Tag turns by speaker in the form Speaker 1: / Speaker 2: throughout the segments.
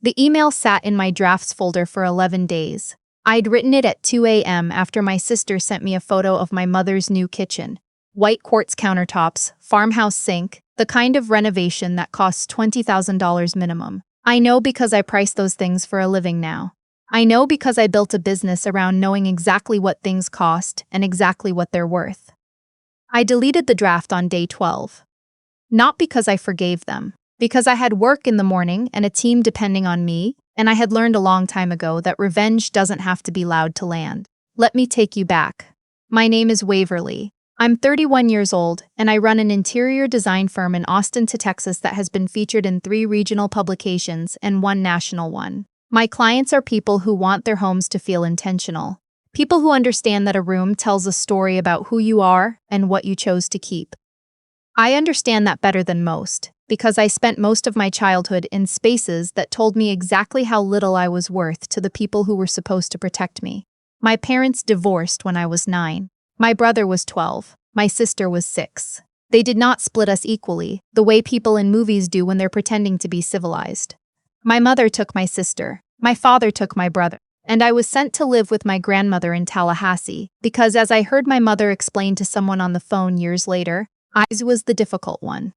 Speaker 1: The email sat in my drafts folder for 11 days. I'd written it at 2 a.m. after my sister sent me a photo of my mother's new kitchen. White quartz countertops, farmhouse sink, the kind of renovation that costs $20,000 minimum. I know because I price those things for a living now. I know because I built a business around knowing exactly what things cost and exactly what they're worth. I deleted the draft on day 12. Not because I forgave them, because I had work in the morning and a team depending on me, and I had learned a long time ago that revenge doesn't have to be loud to land. Let me take you back. My name is Waverly. I'm 31 years old, and I run an interior design firm in Austin, Texas that has been featured in 3 regional publications and 1 national one. My clients are people who want their homes to feel intentional. People who understand that a room tells a story about who you are and what you chose to keep. I understand that better than most, because I spent most of my childhood in spaces that told me exactly how little I was worth to the people who were supposed to protect me. My parents divorced when I was 9. My brother was 12. My sister was 6. They did not split us equally, the way people in movies do when they're pretending to be civilized. My mother took my sister. My father took my brother. And I was sent to live with my grandmother in Tallahassee, because as I heard my mother explain to someone on the phone years later, I was the difficult one.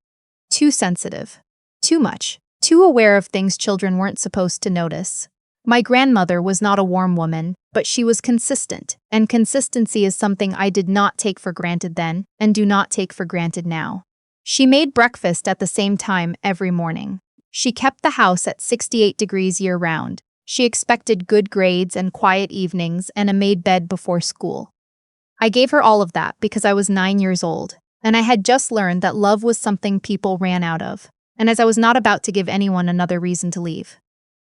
Speaker 1: Too sensitive. Too much. Too aware of things children weren't supposed to notice. My grandmother was not a warm woman, but she was consistent, and consistency is something I did not take for granted then, and do not take for granted now. She made breakfast at the same time every morning. She kept the house at 68 degrees year-round. She expected good grades and quiet evenings and a made bed before school. I gave her all of that because I was 9 years old, and I had just learned that love was something people ran out of, and as I was not about to give anyone another reason to leave.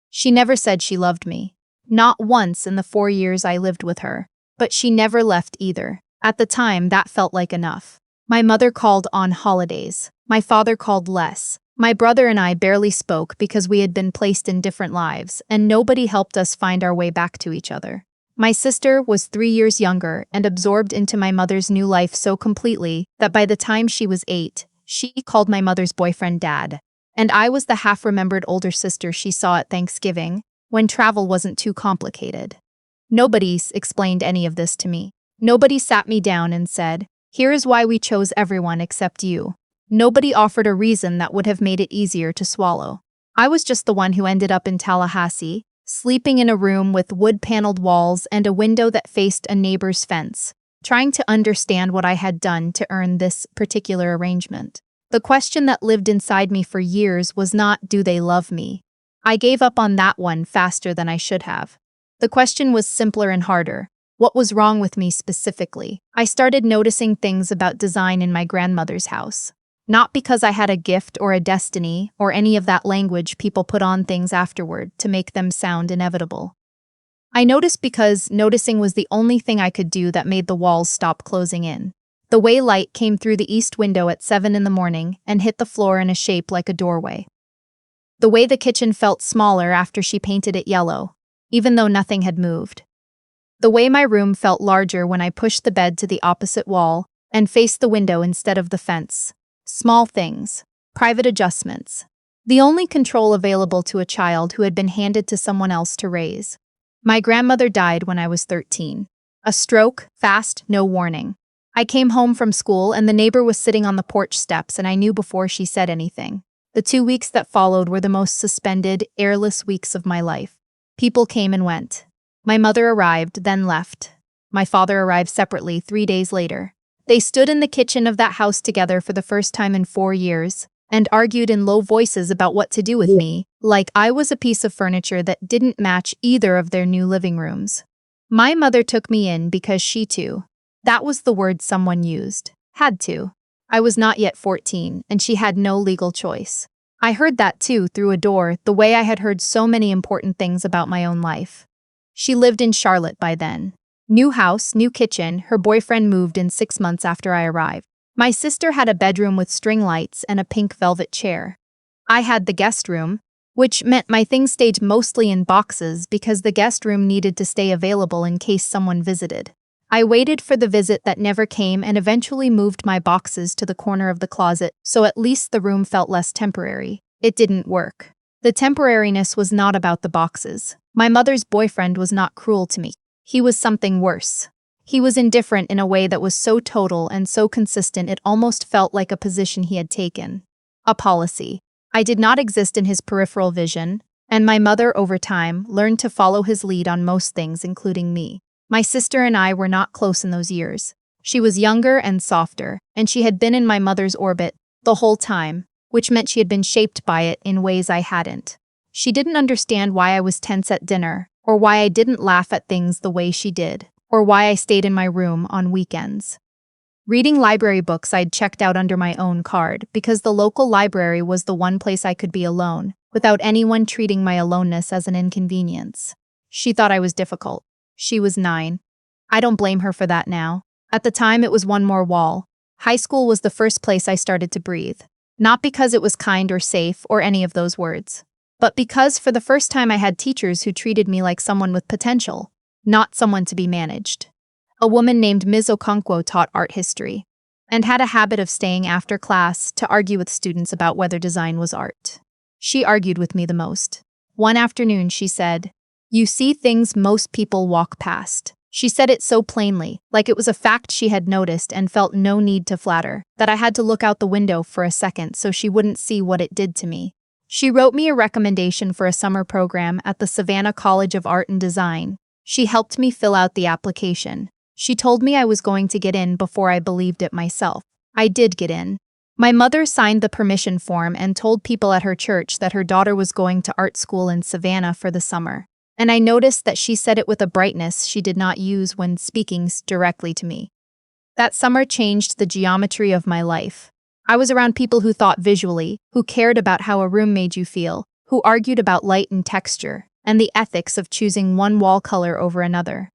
Speaker 1: She never said she loved me. Not once in the 4 years I lived with her, but she never left either. At the time, that felt like enough. My mother called on holidays. My father called less. My brother and I barely spoke because we had been placed in different lives, and nobody helped us find our way back to each other. My sister was 3 years younger and absorbed into my mother's new life so completely that by the time she was 8, she called my mother's boyfriend Dad. And I was the half-remembered older sister she saw at Thanksgiving, when travel wasn't too complicated. Nobody explained any of this to me. Nobody sat me down and said, "Here is why we chose everyone except you." Nobody offered a reason that would have made it easier to swallow. I was just the one who ended up in Tallahassee, sleeping in a room with wood-paneled walls and a window that faced a neighbor's fence, trying to understand what I had done to earn this particular arrangement. The question that lived inside me for years was not, do they love me? I gave up on that one faster than I should have. The question was simpler and harder. What was wrong with me specifically? I started noticing things about design in my grandmother's house. Not because I had a gift or a destiny or any of that language people put on things afterward to make them sound inevitable. I noticed because noticing was the only thing I could do that made the walls stop closing in. The way light came through the east window at 7 in the morning and hit the floor in a shape like a doorway. The way the kitchen felt smaller after she painted it yellow, even though nothing had moved. The way my room felt larger when I pushed the bed to the opposite wall and faced the window instead of the fence. Small things. Private adjustments. The only control available to a child who had been handed to someone else to raise. My grandmother died when I was 13. A stroke, fast, no warning. I came home from school and the neighbor was sitting on the porch steps and I knew before she said anything. The 2 weeks that followed were the most suspended, airless weeks of my life. People came and went. My mother arrived, then left. My father arrived separately 3 days later. They stood in the kitchen of that house together for the first time in 4 years and argued in low voices about what to do with me, like I was a piece of furniture that didn't match either of their new living rooms. My mother took me in because she too. That was the word someone used. Had to. I was not yet 14, and she had no legal choice. I heard that too through a door, the way I had heard so many important things about my own life. She lived in Charlotte by then. New house, new kitchen, her boyfriend moved in 6 months after I arrived. My sister had a bedroom with string lights and a pink velvet chair. I had the guest room, which meant my things stayed mostly in boxes because the guest room needed to stay available in case someone visited. I waited for the visit that never came and eventually moved my boxes to the corner of the closet so at least the room felt less temporary. It didn't work. The temporariness was not about the boxes. My mother's boyfriend was not cruel to me. He was something worse. He was indifferent in a way that was so total and so consistent it almost felt like a position he had taken. A policy. I did not exist in his peripheral vision, and my mother, over time, learned to follow his lead on most things, including me. My sister and I were not close in those years. She was younger and softer, and she had been in my mother's orbit the whole time, which meant she had been shaped by it in ways I hadn't. She didn't understand why I was tense at dinner, or why I didn't laugh at things the way she did, or why I stayed in my room on weekends. Reading library books I'd checked out under my own card because the local library was the one place I could be alone, without anyone treating my aloneness as an inconvenience. She thought I was difficult. She was 9. I don't blame her for that now. At the time, it was one more wall. High school was the first place I started to breathe. Not because it was kind or safe or any of those words, but because for the first time I had teachers who treated me like someone with potential, not someone to be managed. A woman named Ms. Okonkwo taught art history, and had a habit of staying after class to argue with students about whether design was art. She argued with me the most. One afternoon she said, "You see things most people walk past." She said it so plainly, like it was a fact she had noticed and felt no need to flatter, that I had to look out the window for a second so she wouldn't see what it did to me. She wrote me a recommendation for a summer program at the Savannah College of Art and Design. She helped me fill out the application. She told me I was going to get in before I believed it myself. I did get in. My mother signed the permission form and told people at her church that her daughter was going to art school in Savannah for the summer. And I noticed that she said it with a brightness she did not use when speaking directly to me. That summer changed the geometry of my life. I was around people who thought visually, who cared about how a room made you feel, who argued about light and texture, and the ethics of choosing one wall color over another.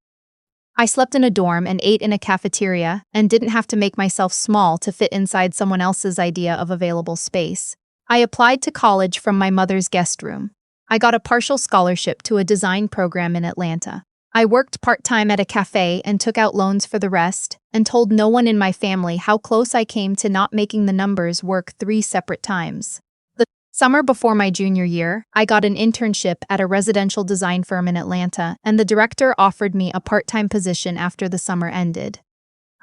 Speaker 1: I slept in a dorm and ate in a cafeteria and didn't have to make myself small to fit inside someone else's idea of available space. I applied to college from my mother's guest room. I got a partial scholarship to a design program in Atlanta. I worked part-time at a cafe and took out loans for the rest, and told no one in my family how close I came to not making the numbers work 3 separate times. The summer before my junior year, I got an internship at a residential design firm in Atlanta, and the director offered me a part-time position after the summer ended.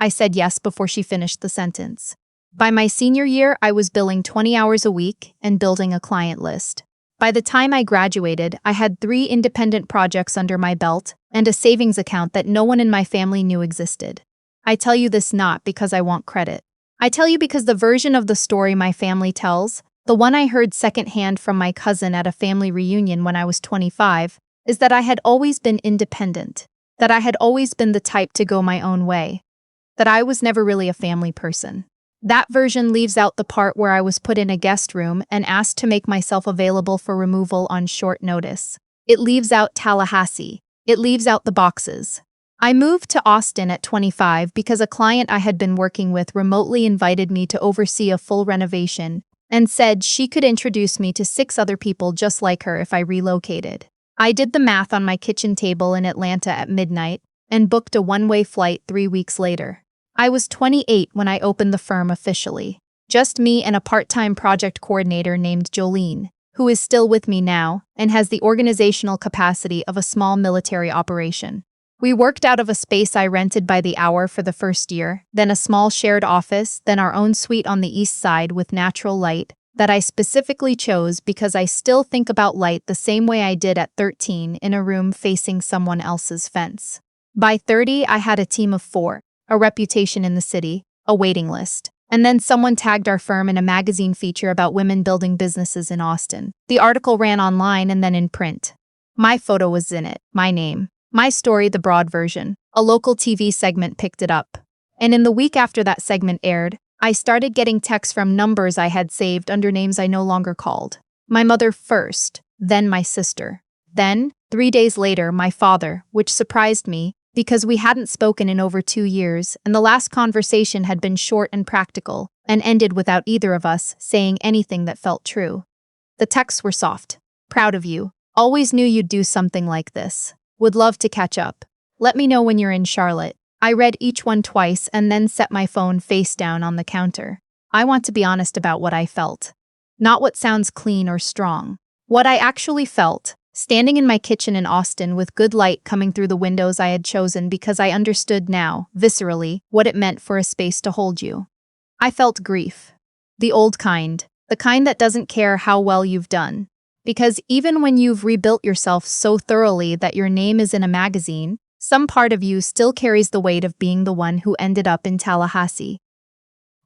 Speaker 1: I said yes before she finished the sentence. By my senior year, I was billing 20 hours a week and building a client list. By the time I graduated, I had 3 independent projects under my belt and a savings account that no one in my family knew existed. I tell you this not because I want credit. I tell you because the version of the story my family tells, the one I heard secondhand from my cousin at a family reunion when I was 25, is that I had always been independent, that I had always been the type to go my own way, that I was never really a family person. That version leaves out the part where I was put in a guest room and asked to make myself available for removal on short notice. It leaves out Tallahassee. It leaves out the boxes. I moved to Austin at 25 because a client I had been working with remotely invited me to oversee a full renovation and said she could introduce me to 6 other people just like her if I relocated. I did the math on my kitchen table in Atlanta at midnight and booked a one-way flight 3 weeks later. I was 28 when I opened the firm officially. Just me and a part-time project coordinator named Jolene, who is still with me now and has the organizational capacity of a small military operation. We worked out of a space I rented by the hour for the first year, then a small shared office, then our own suite on the east side with natural light that I specifically chose because I still think about light the same way I did at 13 in a room facing someone else's fence. By 30, I had a team of 4. A reputation in the city, a waiting list, and then someone tagged our firm in a magazine feature about women building businesses in Austin. The article ran online and then in print. My photo was in it, my name, my story, the broad version. A local TV segment picked it up. And in the week after that segment aired, I started getting texts from numbers I had saved under names I no longer called. My mother first, then my sister. Then, 3 days later, my father, which surprised me, because we hadn't spoken in over 2 years, and the last conversation had been short and practical, and ended without either of us saying anything that felt true. The texts were soft. Proud of you. Always knew you'd do something like this. Would love to catch up. Let me know when you're in Charlotte. I read each one twice and then set my phone face down on the counter. I want to be honest about what I felt. Not what sounds clean or strong. What I actually felt, standing in my kitchen in Austin with good light coming through the windows I had chosen because I understood now, viscerally, what it meant for a space to hold you. I felt grief. The old kind. The kind that doesn't care how well you've done. Because even when you've rebuilt yourself so thoroughly that your name is in a magazine, some part of you still carries the weight of being the one who ended up in Tallahassee.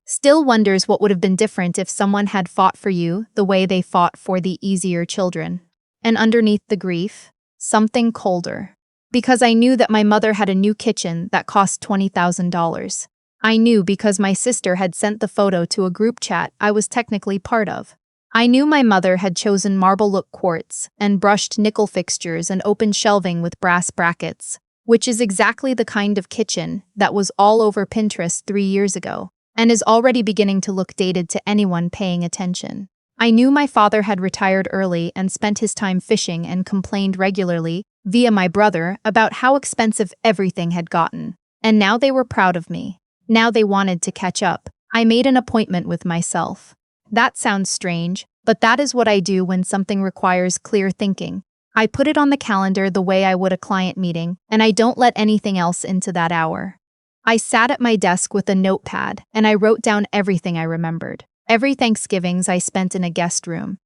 Speaker 1: Still wonders what would have been different if someone had fought for you the way they fought for the easier children. And underneath the grief, something colder. Because I knew that my mother had a new kitchen that cost $20,000. I knew because my sister had sent the photo to a group chat I was technically part of. I knew my mother had chosen marble-look quartz and brushed nickel fixtures and open shelving with brass brackets, which is exactly the kind of kitchen that was all over Pinterest 3 years ago, and is already beginning to look dated to anyone paying attention. I knew my father had retired early and spent his time fishing and complained regularly, via my brother, about how expensive everything had gotten. And now they were proud of me. Now they wanted to catch up. I made an appointment with myself. That sounds strange, but that is what I do when something requires clear thinking. I put it on the calendar the way I would a client meeting, and I don't let anything else into that hour. I sat at my desk with a notepad, and I wrote down everything I remembered. Every Thanksgivings I spent in a guest room.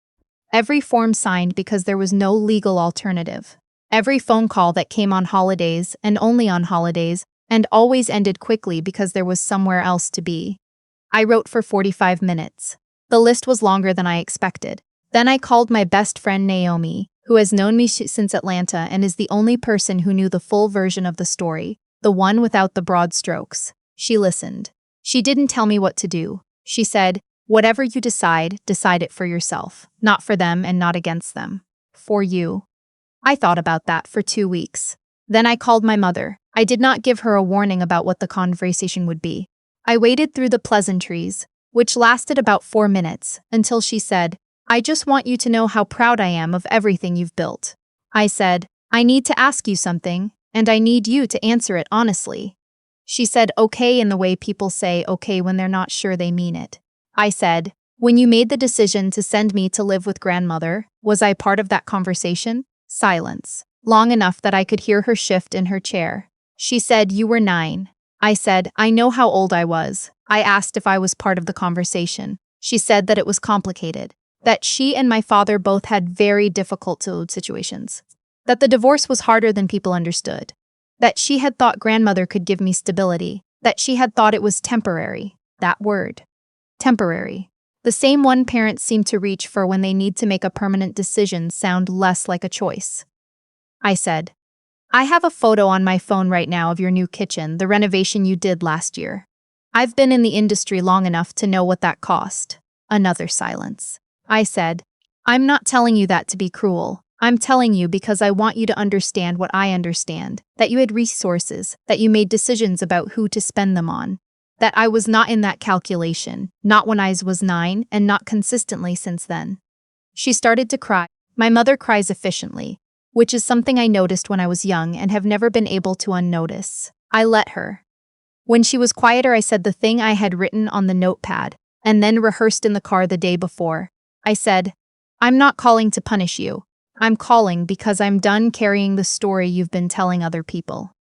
Speaker 1: Every form signed because there was no legal alternative. Every phone call that came on holidays and only on holidays, and always ended quickly because there was somewhere else to be. I wrote for 45 minutes. The list was longer than I expected. Then I called my best friend Naomi, who has known me since Atlanta and is the only person who knew the full version of the story, the one without the broad strokes. She listened. She didn't tell me what to do. She said, "Whatever you decide it for yourself, not for them and not against them. For you." I thought about that for 2 weeks. Then I called my mother. I did not give her a warning about what the conversation would be. I waited through the pleasantries, which lasted about 4 minutes, until she said, "I just want you to know how proud I am of everything you've built." I said, "I need to ask you something, and I need you to answer it honestly." She said okay in the way people say okay when they're not sure they mean it. I said, "When you made the decision to send me to live with grandmother, was I part of that conversation?" Silence. Long enough that I could hear her shift in her chair. She said, "You were 9. I said, "I know how old I was." I asked if I was part of the conversation. She said that it was complicated. That she and my father both had very difficult situations. That the divorce was harder than people understood. That she had thought grandmother could give me stability. That she had thought it was temporary. That word. Temporary. The same one parents seem to reach for when they need to make a permanent decision sound less like a choice. I said, "I have a photo on my phone right now of your new kitchen, the renovation you did last year. I've been in the industry long enough to know what that cost." Another silence. I said, "I'm not telling you that to be cruel. I'm telling you because I want you to understand what I understand, that you had resources, that you made decisions about who to spend them on. That I was not in that calculation, not when I was 9 and not consistently since then." She started to cry. My mother cries efficiently, which is something I noticed when I was young and have never been able to unnotice. I let her. When she was quieter, I said the thing I had written on the notepad, and then rehearsed in the car the day before. I said, "I'm not calling to punish you. I'm calling because I'm done carrying the story you've been telling other people.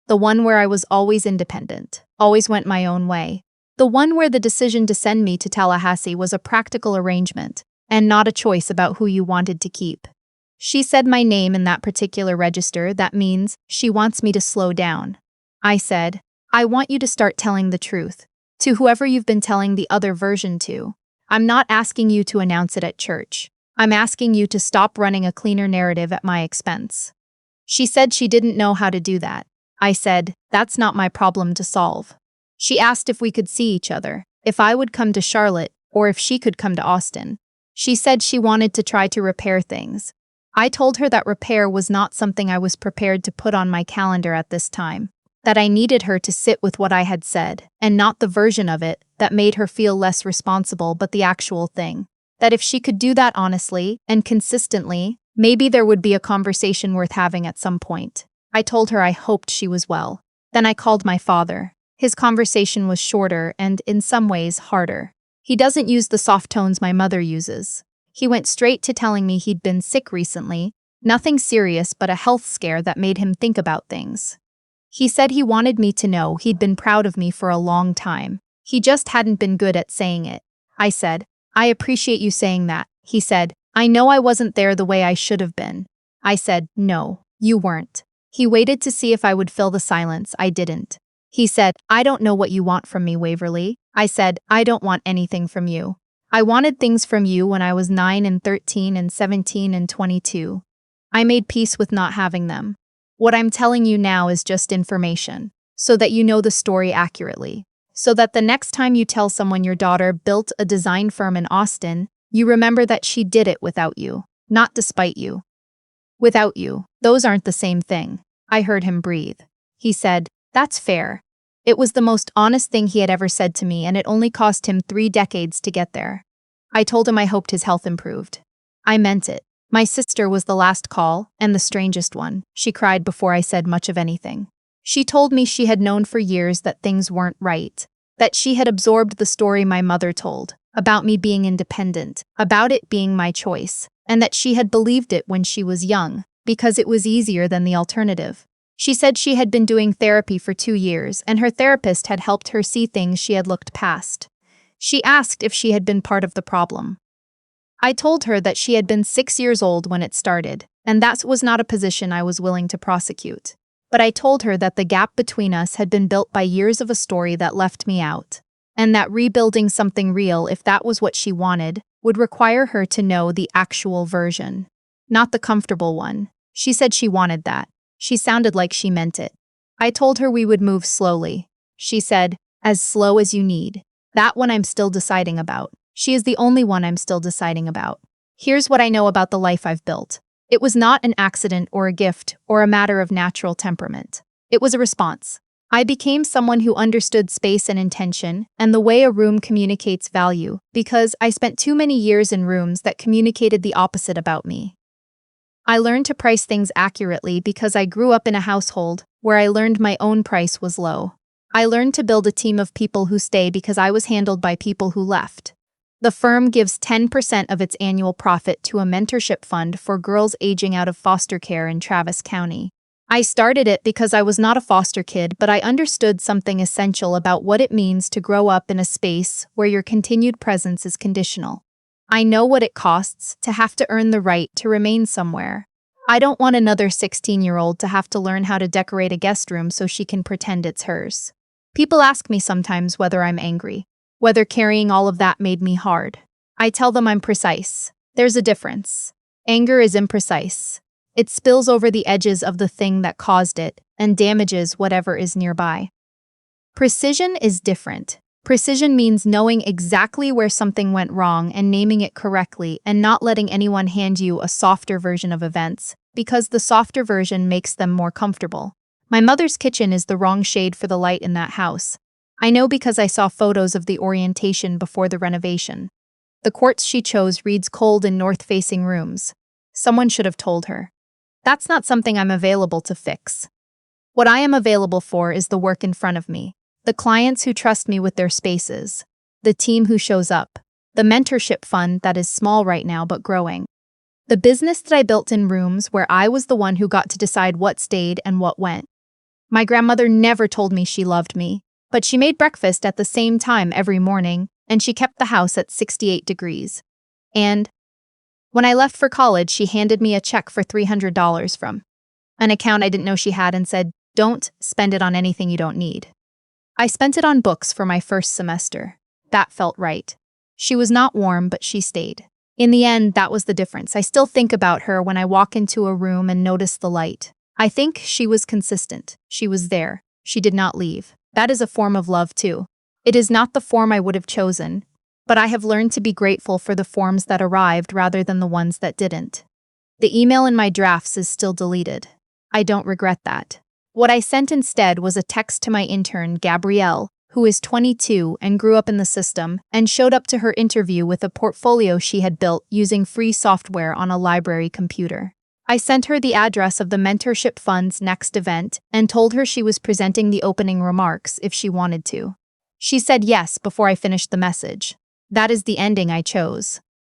Speaker 1: The one where I was always independent, always went my own way. The one where the decision to send me to Tallahassee was a practical arrangement, and not a choice about who you wanted to keep." She said my name in that particular register. That means she wants me to slow down. I said, "I want you to start telling the truth, to whoever you've been telling the other version to. I'm not asking you to announce it at church. I'm asking you to stop running a cleaner narrative at my expense." She said she didn't know how to do that. I said, "That's not my problem to solve." She asked if we could see each other, if I would come to Charlotte, or if she could come to Austin. She said she wanted to try to repair things. I told her that repair was not something I was prepared to put on my calendar at this time. That I needed her to sit with what I had said, and not the version of it that made her feel less responsible but the actual thing. That if she could do that honestly and consistently, maybe there would be a conversation worth having at some point. I told her I hoped she was well. Then I called my father. His conversation was shorter and, in some ways, harder. He doesn't use the soft tones my mother uses. He went straight to telling me he'd been sick recently, nothing serious but a health scare that made him think about things. He said he wanted me to know he'd been proud of me for a long time. He just hadn't been good at saying it. I said, "I appreciate you saying that." He said, "I know I wasn't there the way I should have been." I said, "No, you weren't." He waited to see if I would fill the silence. I didn't. He said, "I don't know what you want from me, Waverly." I said, "I don't want anything from you. I wanted things from you when I was 9 and 13 and 17 and 22. I made peace with not having them. What I'm telling you now is just information, so that you know the story accurately. So that the next time you tell someone your daughter built a design firm in Austin, you remember that she did it without you, not despite you. Without you, those aren't the same thing." I heard him breathe. He said, "That's fair." It was the most honest thing he had ever said to me, and it only cost him 3 decades to get there. I told him I hoped his health improved. I meant it. My sister was the last call, and the strangest one. She cried before I said much of anything. She told me she had known for years that things weren't right, that she had absorbed the story my mother told, about me being independent, about it being my choice, and that she had believed it when she was young, because it was easier than the alternative. She said she had been doing therapy for 2 years, and her therapist had helped her see things she had looked past. She asked if she had been part of the problem. I told her that she had been 6 years old when it started, and that was not a position I was willing to prosecute. But I told her that the gap between us had been built by years of a story that left me out, and that rebuilding something real, if that was what she wanted, would require her to know the actual version, not the comfortable one. She said she wanted that. She sounded like she meant it. I told her we would move slowly. She said, "As slow as you need. That one I'm still deciding about." She is the only one I'm still deciding about. Here's what I know about the life I've built. It was not an accident or a gift or a matter of natural temperament. It was a response. I became someone who understood space and intention and the way a room communicates value because I spent too many years in rooms that communicated the opposite about me. I learned to price things accurately because I grew up in a household where I learned my own price was low. I learned to build a team of people who stay because I was handled by people who left. The firm gives 10% of its annual profit to a mentorship fund for girls aging out of foster care in Travis County. I started it because I was not a foster kid, but I understood something essential about what it means to grow up in a space where your continued presence is conditional. I know what it costs to have to earn the right to remain somewhere. I don't want another 16-year-old to have to learn how to decorate a guest room so she can pretend it's hers. People ask me sometimes whether I'm angry, whether carrying all of that made me hard. I tell them I'm precise. There's a difference. Anger is imprecise. It spills over the edges of the thing that caused it and damages whatever is nearby. Precision is different. Precision means knowing exactly where something went wrong and naming it correctly and not letting anyone hand you a softer version of events, because the softer version makes them more comfortable. My mother's kitchen is the wrong shade for the light in that house. I know because I saw photos of the orientation before the renovation. The quartz she chose reads cold in north-facing rooms. Someone should have told her. That's not something I'm available to fix. What I am available for is the work in front of me. The clients who trust me with their spaces, the team who shows up, the mentorship fund that is small right now but growing, the business that I built in rooms where I was the one who got to decide what stayed and what went. My grandmother never told me she loved me, but she made breakfast at the same time every morning, and she kept the house at 68 degrees. And when I left for college, she handed me a check for $300 from an account I didn't know she had and said, "Don't spend it on anything you don't need." I spent it on books for my first semester. That felt right. She was not warm, but she stayed. In the end, that was the difference. I still think about her when I walk into a room and notice the light. I think she was consistent. She was there. She did not leave. That is a form of love, too. It is not the form I would have chosen, but I have learned to be grateful for the forms that arrived rather than the ones that didn't. The email in my drafts is still deleted. I don't regret that. What I sent instead was a text to my intern, Gabrielle, who is 22 and grew up in the system, and showed up to her interview with a portfolio she had built using free software on a library computer. I sent her the address of the mentorship fund's next event and told her she was presenting the opening remarks if she wanted to. She said yes before I finished the message. That is the ending I chose.